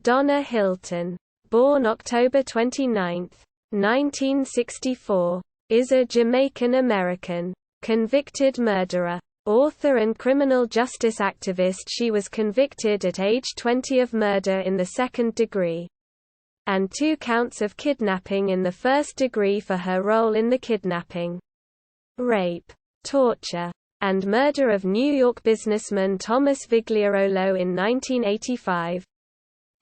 Donna Hylton, born October 29, 1964, is a Jamaican-American, convicted murderer, author and criminal justice activist. She was convicted at age 20 of murder in the second degree, and 2 counts of kidnapping in the first degree for her role in the kidnapping, rape, torture, and murder of New York businessman Thomas Vigliarolo in 1985.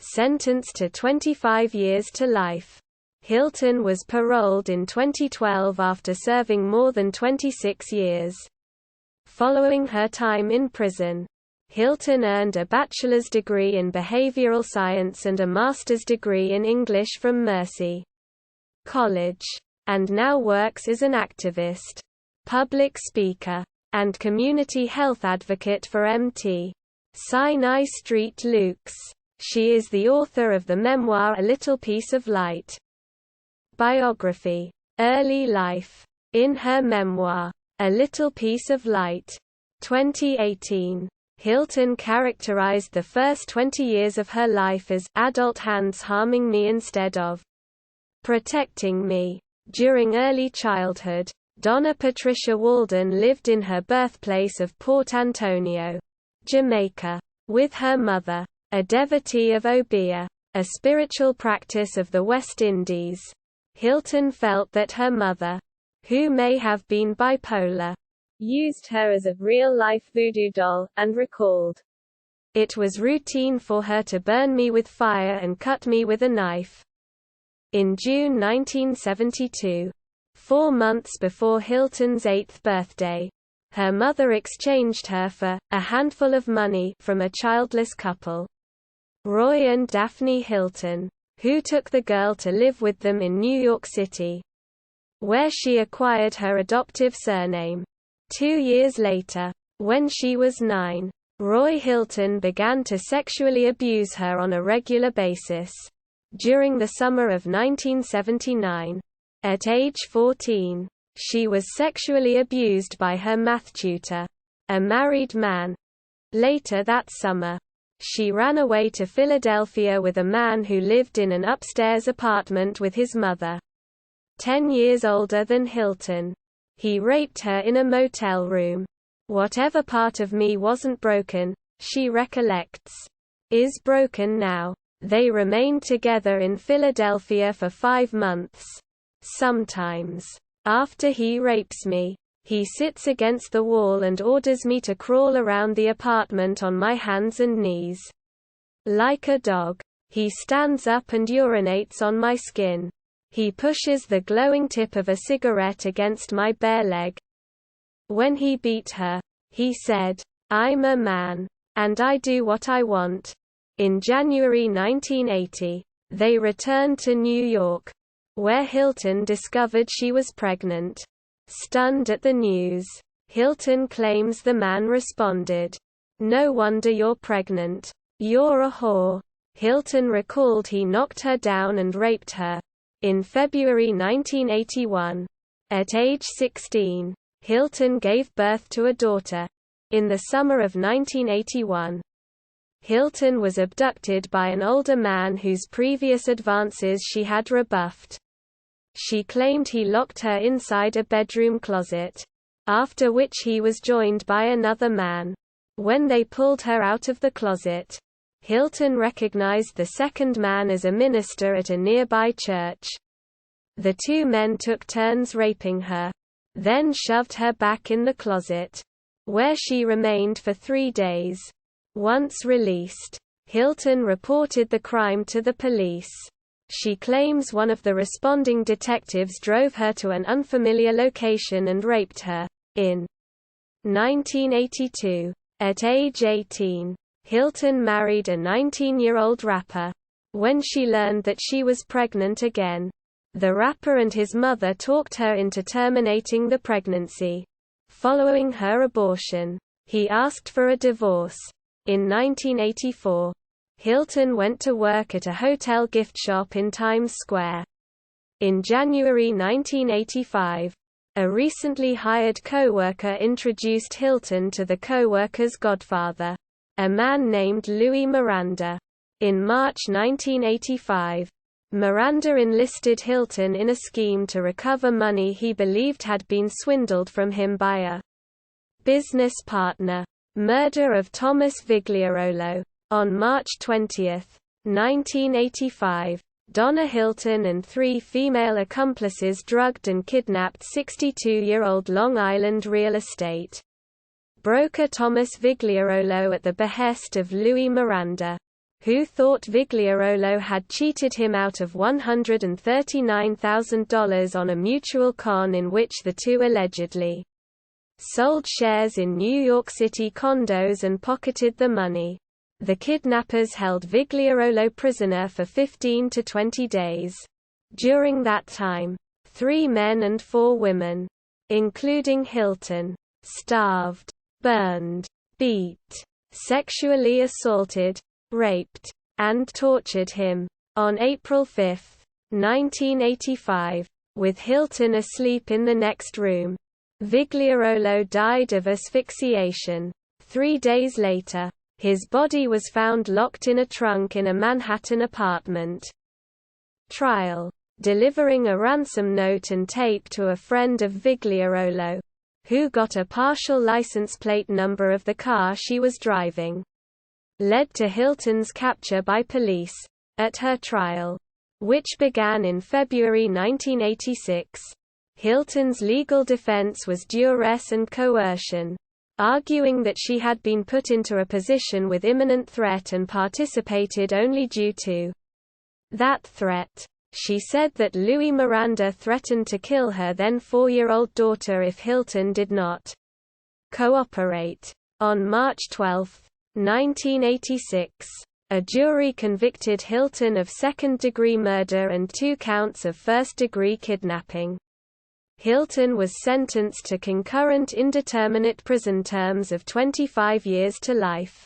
Sentenced to 25 years to life. Hylton was paroled in 2012 after serving more than 26 years. Following her time in prison, Hylton earned a bachelor's degree in behavioral science and a master's degree in English from Mercy College, and now works as an activist, public speaker, and community health advocate for Mt. Sinai Street Lukes. She is the author of the memoir A Little Piece of Light. Biography. Early life. In her memoir, A Little Piece of Light, 2018, Hylton characterized the first 20 years of her life as adult hands harming me instead of protecting me. During early childhood, Donna Patricia Walden lived in her birthplace of Port Antonio, Jamaica, with her mother, a devotee of Obeah, a spiritual practice of the West Indies. Hylton felt that her mother, who may have been bipolar, used her as a real-life voodoo doll, and recalled, "It was routine for her to burn me with fire and cut me with a knife." In June 1972, 4 months before Hylton's 8th birthday, her mother exchanged her for a handful of money from a childless couple, Roy and Daphne Hylton, who took the girl to live with them in New York City, where she acquired her adoptive surname. 2 years later, when she was 9, Roy Hylton began to sexually abuse her on a regular basis. During the summer of 1979, at age 14, she was sexually abused by her math tutor, a married man. Later that summer, she ran away to Philadelphia with a man who lived in an upstairs apartment with his mother, 10 years older than Hylton. He raped her in a motel room. "Whatever part of me wasn't broken," she recollects, "is broken now." They remained together in Philadelphia for 5 months. "Sometimes, after he rapes me, he sits against the wall and orders me to crawl around the apartment on my hands and knees. Like a dog. He stands up and urinates on my skin. He pushes the glowing tip of a cigarette against my bare leg." When he beat her, he said, "I'm a man, and I do what I want." In January 1980, they returned to New York, where Hylton discovered she was pregnant. Stunned at the news, Hylton claims the man responded, "No wonder you're pregnant. You're a whore." Hylton recalled he knocked her down and raped her. In February 1981, at age 16, Hylton gave birth to a daughter. In the summer of 1981, Hylton was abducted by an older man whose previous advances she had rebuffed. She claimed he locked her inside a bedroom closet, after which he was joined by another man. When they pulled her out of the closet, Hylton recognized the second man as a minister at a nearby church. The 2 men took turns raping her, then shoved her back in the closet, where she remained for 3 days. Once released, Hylton reported the crime to the police. She claims one of the responding detectives drove her to an unfamiliar location and raped her. In 1982, at age 18, Hylton married a 19-year-old rapper. When she learned that she was pregnant again, the rapper and his mother talked her into terminating the pregnancy. Following her abortion, he asked for a divorce. In 1984, Hylton went to work at a hotel gift shop in Times Square. In January 1985, a recently hired co-worker introduced Hylton to the co-worker's godfather, a man named Louis Miranda. In March 1985, Miranda enlisted Hylton in a scheme to recover money he believed had been swindled from him by a business partner. Murder of Thomas Vigliarolo. On March 20, 1985, Donna Hylton and 3 female accomplices drugged and kidnapped 62-year-old Long Island real estate broker Thomas Vigliarolo at the behest of Louis Miranda, who thought Vigliarolo had cheated him out of $139,000 on a mutual con in which the two allegedly sold shares in New York City condos and pocketed the money. The kidnappers held Vigliarolo prisoner for 15 to 20 days. During that time, 3 men and 4 women, including Hylton, starved, burned, beat, sexually assaulted, raped, and tortured him. On April 5, 1985, with Hylton asleep in the next room, Vigliarolo died of asphyxiation. 3 days later, his body was found locked in a trunk in a Manhattan apartment. Trial. Delivering a ransom note and tape to a friend of Vigliarolo, who got a partial license plate number of the car she was driving, led to Hylton's capture by police. At her trial, which began in February 1986, Hylton's legal defense was duress and coercion, arguing that she had been put into a position with imminent threat and participated only due to that threat. She said that Louis Miranda threatened to kill her then 4-year-old daughter if Hylton did not cooperate. On March 12, 1986, a jury convicted Hylton of second-degree murder and 2 counts of first-degree kidnapping. Hylton was sentenced to concurrent indeterminate prison terms of 25 years to life.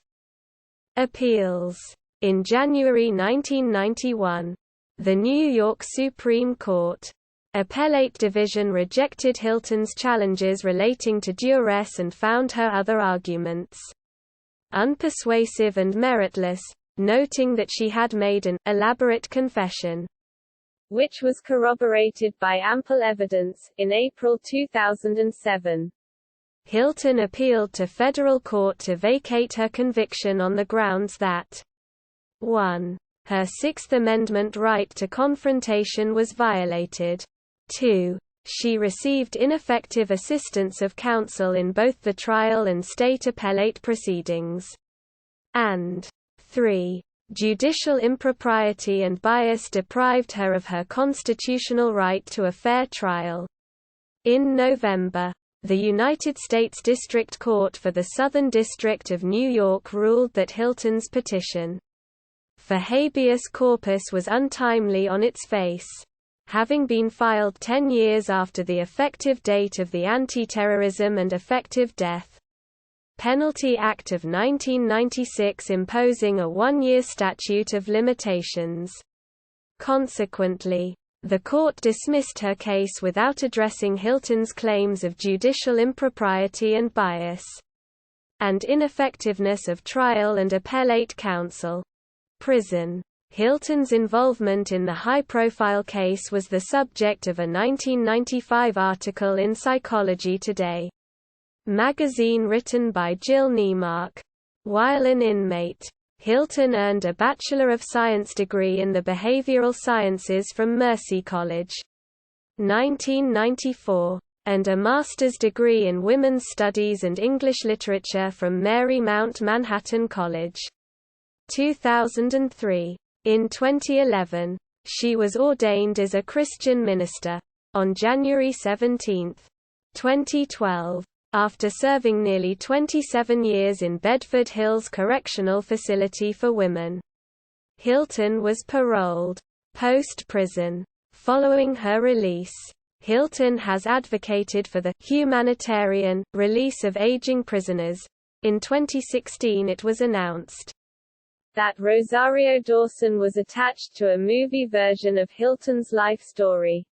Appeals. In January 1991, the New York Supreme Court Appellate Division rejected Hylton's challenges relating to duress and found her other arguments unpersuasive and meritless, noting that she had made an elaborate confession, which was corroborated by ample evidence. In April 2007, Hylton appealed to federal court to vacate her conviction on the grounds that 1. Her Sixth Amendment right to confrontation was violated. 2. She received ineffective assistance of counsel in both the trial and state appellate proceedings. And 3. Judicial impropriety and bias deprived her of her constitutional right to a fair trial. In November, the United States District Court for the Southern District of New York ruled that Hylton's petition for habeas corpus was untimely on its face, having been filed 10 years after the effective date of the Anti-Terrorism and Effective Death Penalty Act of 1996 imposing a 1-year statute of limitations. Consequently, the court dismissed her case without addressing Hylton's claims of judicial impropriety and bias, and ineffectiveness of trial and appellate counsel. Prison. Hylton's involvement in the high-profile case was the subject of a 1995 article in Psychology Today magazine written by Jill Neimark. While an inmate, Hylton earned a Bachelor of Science degree in the Behavioral Sciences from Mercy College, 1994, and a master's degree in Women's Studies and English Literature from Marymount Manhattan College, 2003. In 2011, she was ordained as a Christian minister. On January 17, 2012, after serving nearly 27 years in Bedford Hills Correctional Facility for Women, Hylton was paroled post-prison. Following her release, Hylton has advocated for the humanitarian release of aging prisoners. In 2016 it was announced that Rosario Dawson was attached to a movie version of Hylton's life story,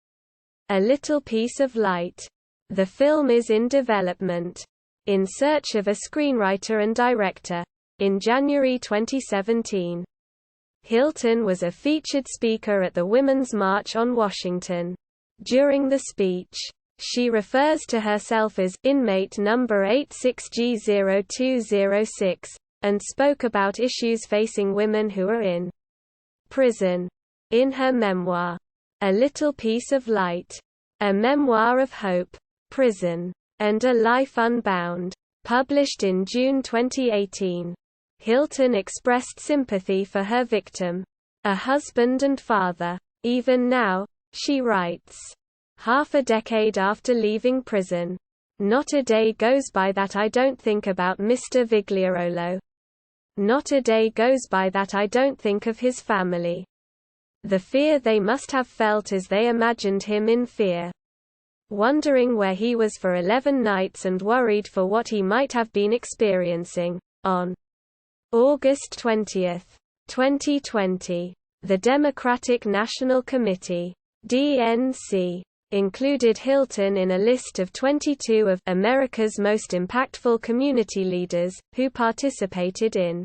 A Little Piece of Light. The film is in development, in search of a screenwriter and director. In January 2017, Hylton was a featured speaker at the Women's March on Washington. During the speech, she refers to herself as inmate number 86G0206 and spoke about issues facing women who are in prison. In her memoir, A Little Piece of Light, A Memoir of Hope, Prison, and A Life Unbound, published in June 2018, Hylton expressed sympathy for her victim, a husband and father. Even now, she writes, half a decade after leaving prison, not a day goes by that I don't think about Mr. Vigliarolo. Not a day goes by that I don't think of his family. The fear they must have felt as they imagined him in fear, wondering where he was for 11 nights and worried for what he might have been experiencing. On August 20, 2020, the Democratic National Committee (DNC) included Hylton in a list of 22 of America's most impactful community leaders, who participated in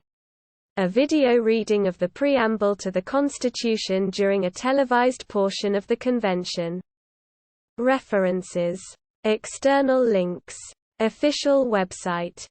a video reading of the preamble to the Constitution during a televised portion of the convention. References. External links. Official website.